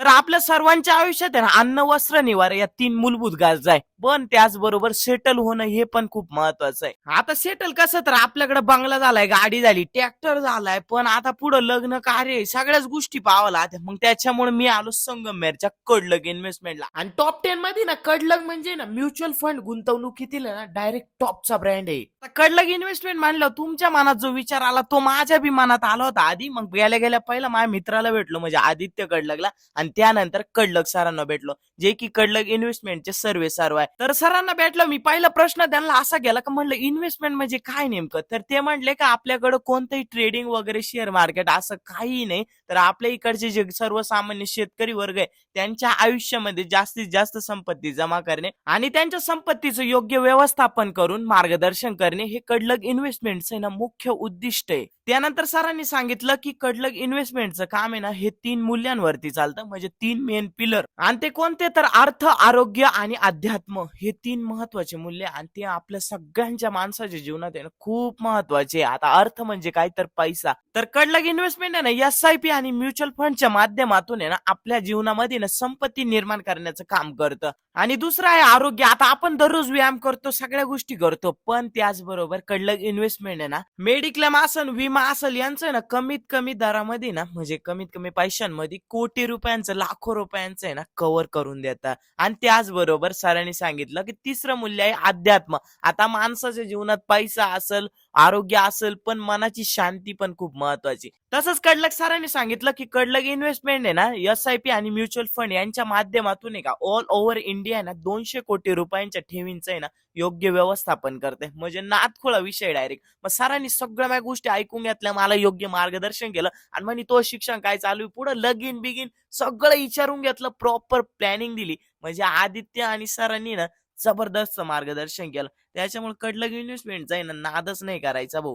तर आपल्या सर्वांच्या आयुष्यात आहे ना अन्न, वस्त्र, निवारा या 3 मूलभूत गरजा आहे. पण त्याचबरोबर सेटल होणं हे पण खूप महत्वाचं आहे. आता सेटल कसं तर आपल्याकडे बंगला झालाय, गाडी झाली, ट्रॅक्टर झालाय, पण आता पुढे लग्न कार्य आहे, सगळ्याच गोष्टी पाहावं लागतात. मग त्याच्यामुळे मी आलो संगमेरच्या कडलग इन्व्हेस्टमेंटला. आणि टॉप 10 मध्ये ना कडलग म्हणजे ना म्युच्युअल फंड गुंतवणुकीतील ना डायरेक्ट टॉपचा ब्रँड आहे. कडलग इन्व्हेस्टमेंट म्हणलं तुमच्या मनात जो विचार आला तो माझ्या बी मनात आला होता आधी. मग गेल्या गेल्या पहिला माझ्या मित्राला भेटलो म्हणजे आदित्य कडलगला आणि त्यानंतर कडलग सरांना भेटलो जे की कडलग इन्व्हेस्टमेंटचे सर्व आहे. तर सरांना भेटलो मी. पहिला प्रश्न त्यांना असा गेला का म्हणलं इन्व्हेस्टमेंट म्हणजे काय नेमकं. तर ते म्हणले का आपल्याकडे कोणतंही ट्रेडिंग वगैरे शेअर मार्केट असं काही नाही. तर आपल्या इकडचे जे सर्वसामान्य शेतकरी वर्ग आहे त्यांच्या आयुष्यामध्ये जास्तीत जास्त संपत्ती जमा करणे आणि त्यांच्या संपत्तीचं योग्य व्यवस्थापन करून मार्गदर्शन करणे हे कडलग इन्व्हेस्टमेंटचं ना मुख्य उद्दिष्ट आहे. त्यानंतर सरांनी सांगितलं की कडलग इन्व्हेस्टमेंटचं काम आहे ना हे 3 मूल्यांवरती चालतं म्हणजे 3 मेन पिलर. आणि ते कोणते तर अर्थ, आरोग्य आणि अध्यात्म हे 3 महत्वाचे मूल्य आणि ते आपल्या सगळ्यांच्या माणसाच्या जीवनात आहे ना खूप महत्वाचे. आता अर्थ म्हणजे काय तर पैसा. तर कडलग इन्व्हेस्टमेंट आहे ना एस-आय-पी आणि म्युच्युअल फंडच्या माध्यमातून आहे ना आपल्या जीवनामध्ये ना संपत्ती निर्माण करण्याचं काम करतं. आणि दुसरं आहे आरोग्य. आता आपण दररोज व्यायाम करतो, सगळ्या गोष्टी करतो, पण त्याचबरोबर कडलग इन्व्हेस्टमेंट आहे ना मेडिक्लेम असेल, विमा असेल यांचं आहे ना कमीत कमी दरामध्ये ना म्हणजे कमीत कमी पैशांमध्ये कोटी रुपयांचं, लाखो रुपयांचं आहे ना कव्हर करून देतात. आणि त्याचबरोबर सरांनी सांगितलं की तिसरं मूल्य आहे अध्यात्म. आता माणसाच्या जीवनात पैसा असेल, आरोग्य असेल, पण मनाची शांती पण खूप महत्वाची. तसंच कडलग सरांनी सांगितलं की कडलग इन्व्हेस्टमेंट आहे ना एस-आय-पी आणि म्युच्युअल फंड यांच्या माध्यमातून आहे का ऑल ओव्हर इंडिया आहे ना 200 कोटी रुपयांच्या ठेवींचं आहे ना योग्य व्यवस्थापन करते. म्हणजे नादखुळा विषय डायरेक्ट. मग सरांनी सगळ्या माझ्या गोष्टी ऐकून घेतल्या, मला योग्य मार्गदर्शन केलं आणि म्हणे तो शिक्षण काय चालू आहे पुढे, लगीन बिगीन सगळं विचारून घेतलं, प्रॉपर प्लॅनिंग दिली. म्हणजे आदित्य आणि सरांनी ना जबरदस्त मार्गदर्शन केलं. त्याच्यामुळे कडलग इन्व्हेस्टमेंटचा आहे ना नादच नाही करायचा भाऊ.